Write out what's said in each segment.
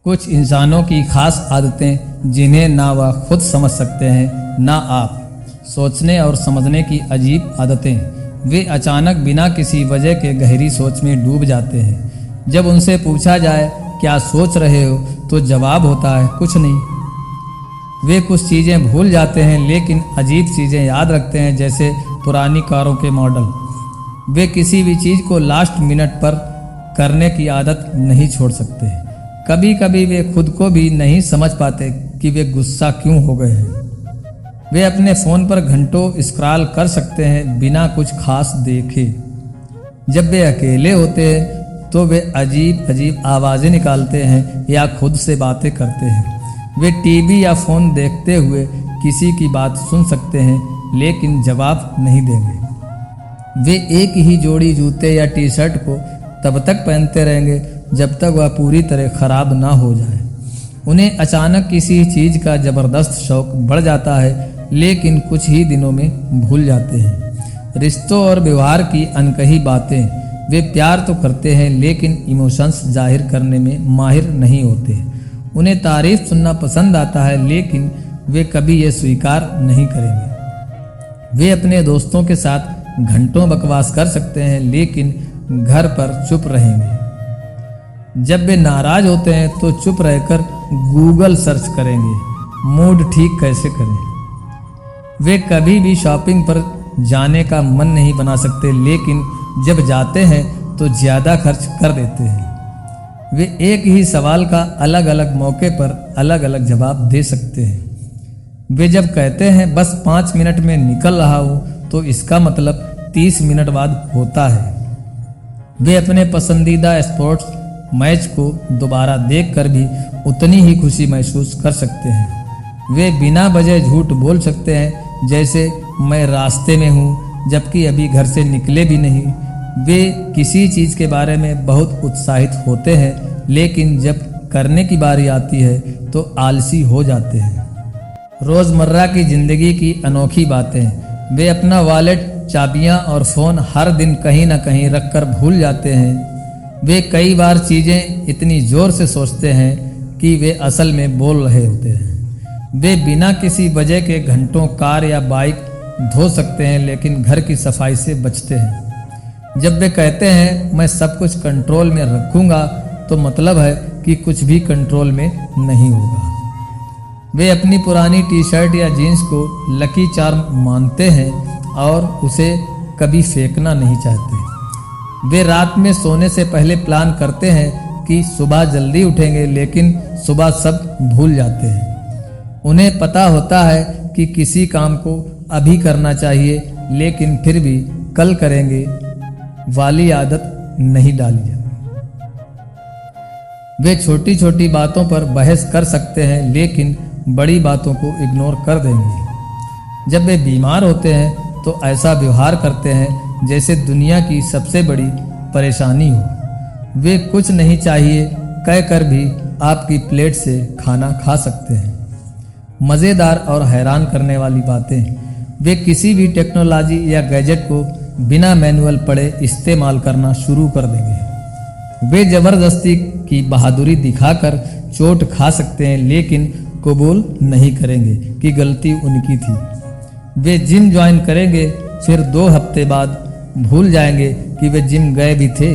कुछ इंसानों की खास आदतें जिन्हें ना वह खुद समझ सकते हैं ना आप। सोचने और समझने की अजीब आदतें। वे अचानक बिना किसी वजह के गहरी सोच में डूब जाते हैं। जब उनसे पूछा जाए क्या सोच रहे हो तो जवाब होता है कुछ नहीं। वे कुछ चीज़ें भूल जाते हैं लेकिन अजीब चीज़ें याद रखते हैं, जैसे पुरानी कारों के मॉडल। वे किसी भी चीज़ को लास्ट मिनट पर करने की आदत नहीं छोड़ सकते। कभी कभी वे खुद को भी नहीं समझ पाते कि वे गुस्सा क्यों हो गए हैं। वे अपने फ़ोन पर घंटों स्क्रॉल कर सकते हैं बिना कुछ खास देखे। जब वे अकेले होते हैं तो वे अजीब अजीब आवाज़ें निकालते हैं या खुद से बातें करते हैं। वे टीवी या फ़ोन देखते हुए किसी की बात सुन सकते हैं लेकिन जवाब नहीं देंगे। वे एक ही जोड़ी जूते या टी शर्ट को तब तक पहनते रहेंगे जब तक वह पूरी तरह खराब ना हो जाए। उन्हें अचानक किसी चीज़ का ज़बरदस्त शौक बढ़ जाता है लेकिन कुछ ही दिनों में भूल जाते हैं। रिश्तों और व्यवहार की अनकही बातें। वे प्यार तो करते हैं लेकिन इमोशंस जाहिर करने में माहिर नहीं होते। उन्हें तारीफ सुनना पसंद आता है लेकिन वे कभी ये स्वीकार नहीं करेंगे। वे अपने दोस्तों के साथ घंटों बकवास कर सकते हैं लेकिन घर पर चुप रहेंगे। जब वे नाराज होते हैं तो चुप रहकर गूगल सर्च करेंगे मूड ठीक कैसे करें। वे कभी भी शॉपिंग पर जाने का मन नहीं बना सकते लेकिन जब जाते हैं तो ज़्यादा खर्च कर देते हैं। वे एक ही सवाल का अलग अलग मौके पर अलग अलग जवाब दे सकते हैं। वे जब कहते हैं बस 5 मिनट में निकल रहा हूँ तो इसका मतलब 30 मिनट बाद होता है। वे अपने पसंदीदा स्पोर्ट्स मैच को दोबारा देखकर भी उतनी ही खुशी महसूस कर सकते हैं। वे बिना वजह झूठ बोल सकते हैं, जैसे मैं रास्ते में हूँ जबकि अभी घर से निकले भी नहीं। वे किसी चीज़ के बारे में बहुत उत्साहित होते हैं लेकिन जब करने की बारी आती है तो आलसी हो जाते हैं। रोज़मर्रा की ज़िंदगी की अनोखी बातें। वे अपना वॉलेट, चाबियाँ और फ़ोन हर दिन कहीं ना कहीं रखकर भूल जाते हैं। वे कई बार चीज़ें इतनी ज़ोर से सोचते हैं कि वे असल में बोल रहे होते हैं। वे बिना किसी वजह के घंटों कार या बाइक धो सकते हैं लेकिन घर की सफाई से बचते हैं। जब वे कहते हैं मैं सब कुछ कंट्रोल में रखूँगा तो मतलब है कि कुछ भी कंट्रोल में नहीं होगा। वे अपनी पुरानी टी शर्ट या जीन्स को लकी चार्म मानते हैं और उसे कभी फेंकना नहीं चाहते। वे रात में सोने से पहले प्लान करते हैं कि सुबह जल्दी उठेंगे लेकिन सुबह सब भूल जाते हैं। उन्हें पता होता है कि किसी काम को अभी करना चाहिए लेकिन फिर भी कल करेंगे वाली आदत नहीं डाली जाती। वे छोटी छोटी बातों पर बहस कर सकते हैं लेकिन बड़ी बातों को इग्नोर कर देंगे। जब वे बीमार होते हैं तो ऐसा व्यवहार करते हैं जैसे दुनिया की सबसे बड़ी परेशानी हो। वे कुछ नहीं चाहिए कहकर भी आपकी प्लेट से खाना खा सकते हैं। मज़ेदार और हैरान करने वाली बातें। वे किसी भी टेक्नोलॉजी या गैजेट को बिना मैनुअल पढ़े इस्तेमाल करना शुरू कर देंगे। वे ज़बरदस्ती की बहादुरी दिखाकर चोट खा सकते हैं लेकिन कबूल नहीं करेंगे कि गलती उनकी थी। वे जिम ज्वाइन करेंगे फिर 2 हफ्ते बाद भूल जाएंगे कि वे जिम गए भी थे।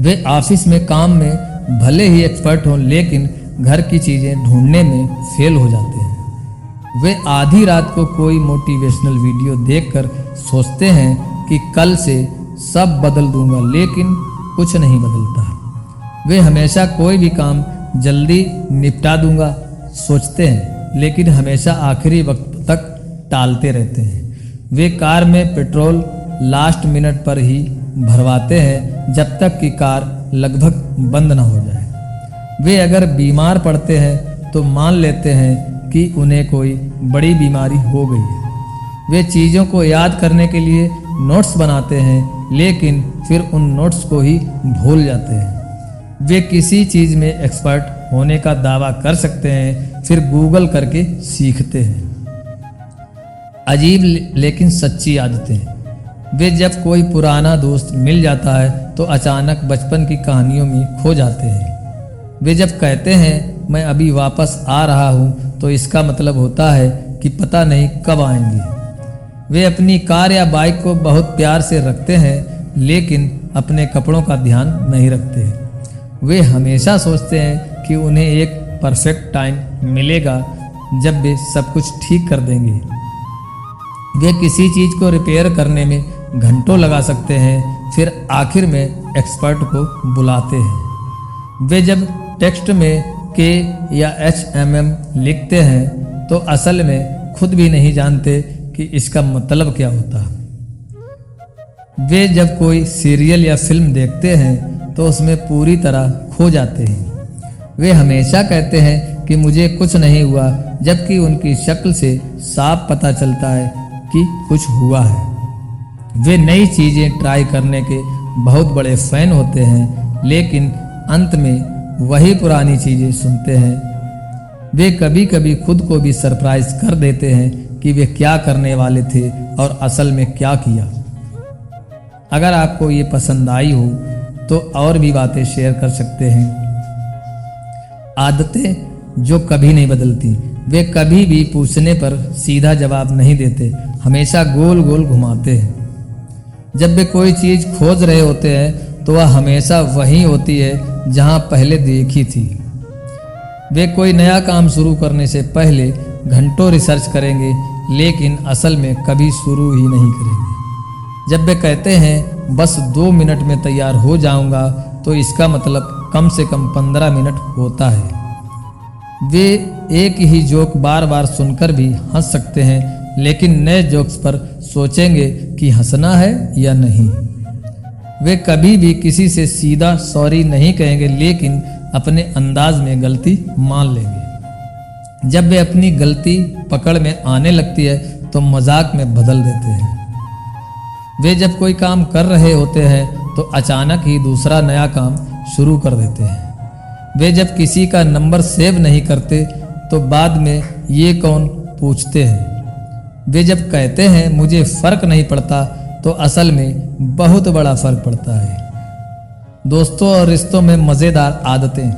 वे ऑफिस में काम में भले ही एक्सपर्ट हों लेकिन घर की चीज़ें ढूंढने में फेल हो जाते हैं। वे आधी रात को कोई मोटिवेशनल वीडियो देखकर सोचते हैं कि कल से सब बदल दूंगा लेकिन कुछ नहीं बदलता। वे हमेशा कोई भी काम जल्दी निपटा दूंगा सोचते हैं लेकिन हमेशा आखिरी वक्त तक टालते रहते हैं। वे कार में पेट्रोल लास्ट मिनट पर ही भरवाते हैं जब तक कि कार लगभग बंद न हो जाए। वे अगर बीमार पड़ते हैं तो मान लेते हैं कि उन्हें कोई बड़ी बीमारी हो गई है। वे चीज़ों को याद करने के लिए नोट्स बनाते हैं लेकिन फिर उन नोट्स को ही भूल जाते हैं। वे किसी चीज़ में एक्सपर्ट होने का दावा कर सकते हैं फिर गूगल करके सीखते हैं। अजीब लेकिन सच्ची आदतें। वे जब कोई पुराना दोस्त मिल जाता है तो अचानक बचपन की कहानियों में खो जाते हैं। वे जब कहते हैं मैं अभी वापस आ रहा हूँ तो इसका मतलब होता है कि पता नहीं कब आएंगे। वे अपनी कार या बाइक को बहुत प्यार से रखते हैं लेकिन अपने कपड़ों का ध्यान नहीं रखते। वे हमेशा सोचते हैं कि उन्हें एक परफेक्ट टाइम मिलेगा जब वे सब कुछ ठीक कर देंगे। वे किसी चीज़ को रिपेयर करने में घंटों लगा सकते हैं, फिर आखिर में एक्सपर्ट को बुलाते हैं। वे जब टेक्स्ट में के या HMM लिखते हैं तो असल में खुद भी नहीं जानते कि इसका मतलब क्या होता। वे जब कोई सीरियल या फिल्म देखते हैं तो उसमें पूरी तरह खो जाते हैं। वे हमेशा कहते हैं कि मुझे कुछ नहीं हुआ, जबकि उनकी शक्ल से साफ पता चलता है कि कुछ हुआ है। वे नई चीज़ें ट्राई करने के बहुत बड़े फैन होते हैं लेकिन अंत में वही पुरानी चीज़ें सुनते हैं। वे कभी कभी खुद को भी सरप्राइज कर देते हैं कि वे क्या करने वाले थे और असल में क्या किया। अगर आपको ये पसंद आई हो तो और भी बातें शेयर कर सकते हैं। आदतें जो कभी नहीं बदलती। वे कभी भी पूछने पर सीधा जवाब नहीं देते, हमेशा गोल गोल घुमाते हैं। जब वे कोई चीज़ खोज रहे होते हैं तो वह हमेशा वही होती है जहां पहले देखी थी। वे कोई नया काम शुरू करने से पहले घंटों रिसर्च करेंगे लेकिन असल में कभी शुरू ही नहीं करेंगे। जब वे कहते हैं बस 2 मिनट में तैयार हो जाऊंगा तो इसका मतलब कम से कम 15 मिनट होता है। वे एक ही जोक बार बार सुनकर भी हंस सकते हैं लेकिन नए जोक्स पर सोचेंगे कि हंसना है या नहीं। वे कभी भी किसी से सीधा सॉरी नहीं कहेंगे लेकिन अपने अंदाज में गलती मान लेंगे। जब वे अपनी गलती पकड़ में आने लगती है तो मजाक में बदल देते हैं। वे जब कोई काम कर रहे होते हैं तो अचानक ही दूसरा नया काम शुरू कर देते हैं। वे जब किसी का नंबर सेव नहीं करते तो बाद में ये कौन पूछते हैं। वे जब कहते हैं मुझे फर्क नहीं पड़ता तो असल में बहुत बड़ा फर्क पड़ता है। दोस्तों और रिश्तों में मज़ेदार आदतें।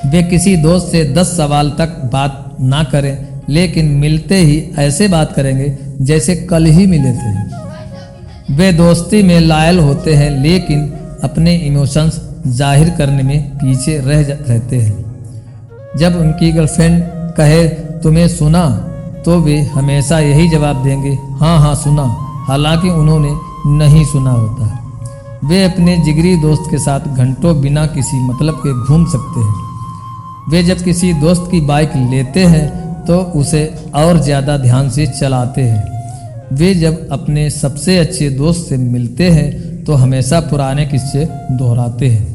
वे किसी दोस्त से 10 सवाल तक बात ना करें लेकिन मिलते ही ऐसे बात करेंगे जैसे कल ही मिले थे। वे दोस्ती में लॉयल होते हैं लेकिन अपने इमोशंस जाहिर करने में पीछे रहते हैं। जब उनकी गर्लफ्रेंड कहे तुम्हें सुना तो वे हमेशा यही जवाब देंगे हाँ हाँ सुना, हालांकि उन्होंने नहीं सुना होता। वे अपने जिगरी दोस्त के साथ घंटों बिना किसी मतलब के घूम सकते हैं। वे जब किसी दोस्त की बाइक लेते हैं तो उसे और ज़्यादा ध्यान से चलाते हैं। वे जब अपने सबसे अच्छे दोस्त से मिलते हैं तो हमेशा पुराने किस्से दोहराते हैं।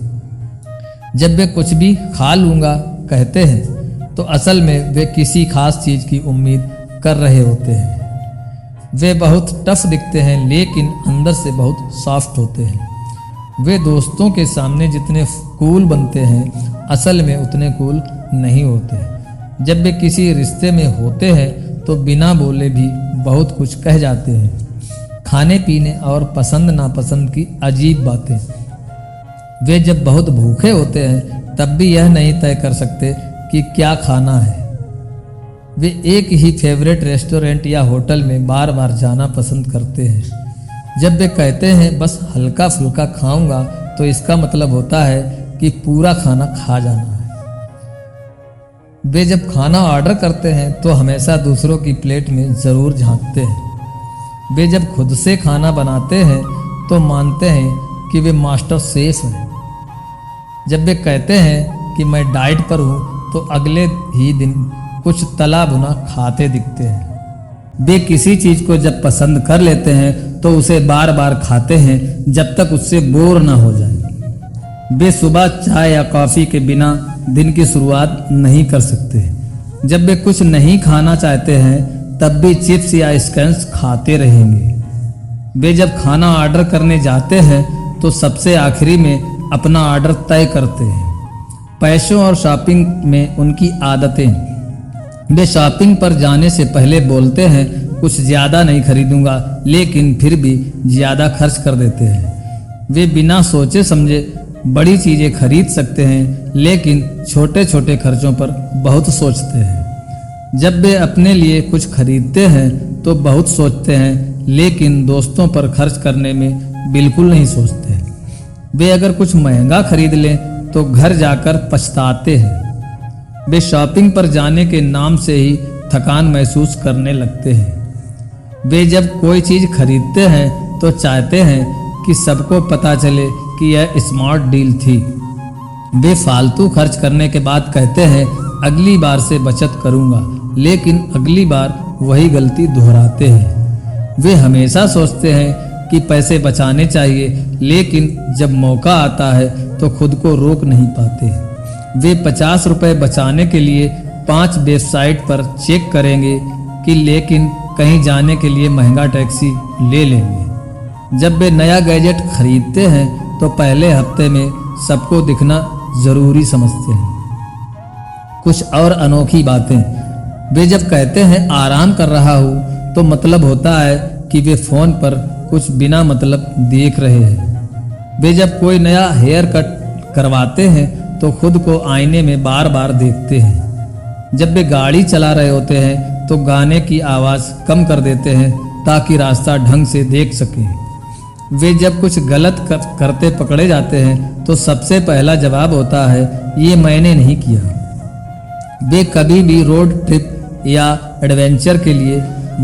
जब वे कुछ भी खा लूँगा कहते हैं तो असल में वे किसी खास चीज़ की उम्मीद कर रहे होते हैं। वे बहुत टफ दिखते हैं लेकिन अंदर से बहुत सॉफ्ट होते हैं। वे दोस्तों के सामने जितने कूल बनते हैं असल में उतने कूल नहीं होते। जब वे किसी रिश्ते में होते हैं तो बिना बोले भी बहुत कुछ कह जाते हैं। खाने पीने और पसंद नापसंद की अजीब बातें। वे जब बहुत भूखे होते हैं तब भी यह नहीं तय कर सकते कि क्या खाना है। वे एक ही फेवरेट रेस्टोरेंट या होटल में बार बार जाना पसंद करते हैं। जब वे कहते हैं बस हल्का फुल्का खाऊंगा तो इसका मतलब होता है कि पूरा खाना खा जाना है। वे जब खाना ऑर्डर करते हैं तो हमेशा दूसरों की प्लेट में ज़रूर झांकते हैं। वे जब खुद से खाना बनाते हैं तो मानते हैं कि वे मास्टर शेफ हैं। जब वे कहते हैं कि मैं डाइट पर हूँ तो अगले ही दिन कुछ तला भुना खाते दिखते हैं। वे किसी चीज़ को जब पसंद कर लेते हैं तो उसे बार बार खाते हैं जब तक उससे बोर ना हो जाए। वे सुबह चाय या कॉफ़ी के बिना दिन की शुरुआत नहीं कर सकते। जब वे कुछ नहीं खाना चाहते हैं तब भी चिप्स या स्कैंस खाते रहेंगे। वे जब खाना ऑर्डर करने जाते हैं तो सबसे आखिरी में अपना ऑर्डर तय करते हैं। पैसों और शॉपिंग में उनकी आदतें। वे शॉपिंग पर जाने से पहले बोलते हैं कुछ ज़्यादा नहीं खरीदूंगा, लेकिन फिर भी ज़्यादा खर्च कर देते हैं। वे बिना सोचे समझे बड़ी चीजें खरीद सकते हैं, लेकिन छोटे छोटे खर्चों पर बहुत सोचते हैं। जब वे अपने लिए कुछ खरीदते हैं तो बहुत सोचते हैं, लेकिन दोस्तों पर खर्च करने में बिल्कुल नहीं सोचते। वे अगर कुछ महंगा खरीद लें तो घर जाकर पछताते हैं। वे शॉपिंग पर जाने के नाम से ही थकान महसूस करने लगते हैं। वे जब कोई चीज खरीदते हैं तो चाहते हैं कि सबको पता चले कि यह स्मार्ट डील थी। वे फालतू खर्च करने के बाद कहते हैं अगली बार से बचत करूंगा, लेकिन अगली बार वही गलती दोहराते हैं। वे हमेशा सोचते हैं कि पैसे बचाने चाहिए, लेकिन जब मौका आता है तो खुद को रोक नहीं पाते। वे 50 रुपए बचाने के लिए 5 वेबसाइट पर चेक करेंगे कि लेकिन कहीं जाने के लिए महंगा टैक्सी ले लेंगे। जब वे नया गैजेट खरीदते हैं तो पहले हफ्ते में सबको दिखना जरूरी समझते हैं। कुछ और अनोखी बातें, वे जब कहते हैं आराम कर रहा हूँ तो मतलब होता है कि वे फोन पर कुछ बिना मतलब देख रहे हैं। वे जब कोई नया हेयर कट करवाते हैं तो खुद को आईने में बार बार देखते हैं। जब वे गाड़ी चला रहे होते हैं तो गाने की आवाज़ कम कर देते हैं ताकि रास्ता ढंग से देख सकें। वे जब कुछ गलत करते पकड़े जाते हैं तो सबसे पहला जवाब होता है ये मैंने नहीं किया। वे कभी भी रोड ट्रिप या एडवेंचर के लिए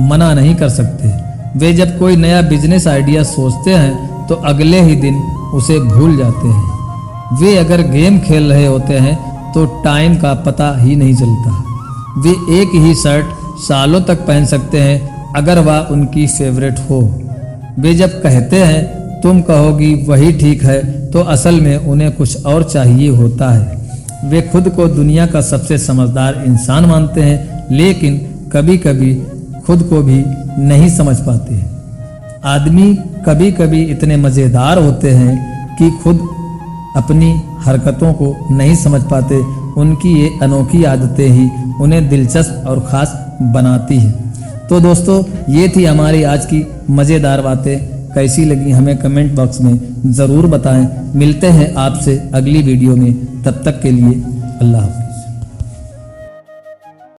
मना नहीं कर सकते। वे जब कोई नया बिजनेस आइडिया सोचते हैं तो अगले ही दिन उसे भूल जाते हैं। वे अगर गेम खेल रहे होते हैं तो टाइम का पता ही नहीं चलता। वे एक ही शर्ट सालों तक पहन सकते हैं अगर वह उनकी फेवरेट हो। वे जब कहते हैं तुम कहोगी वही ठीक है तो असल में उन्हें कुछ और चाहिए होता है। वे खुद को दुनिया का सबसे समझदार इंसान मानते हैं, लेकिन कभी कभी खुद को भी नहीं समझ पाते। आदमी कभी कभी इतने मज़ेदार होते हैं कि खुद अपनी हरकतों को नहीं समझ पाते। उनकी ये अनोखी आदतें ही उन्हें दिलचस्प और ख़ास बनाती हैं। तो दोस्तों, ये थी हमारी आज की मज़ेदार बातें। कैसी लगी हमें कमेंट बॉक्स में ज़रूर बताएं। मिलते हैं आपसे अगली वीडियो में, तब तक के लिए अल्लाह हाफ़िज़।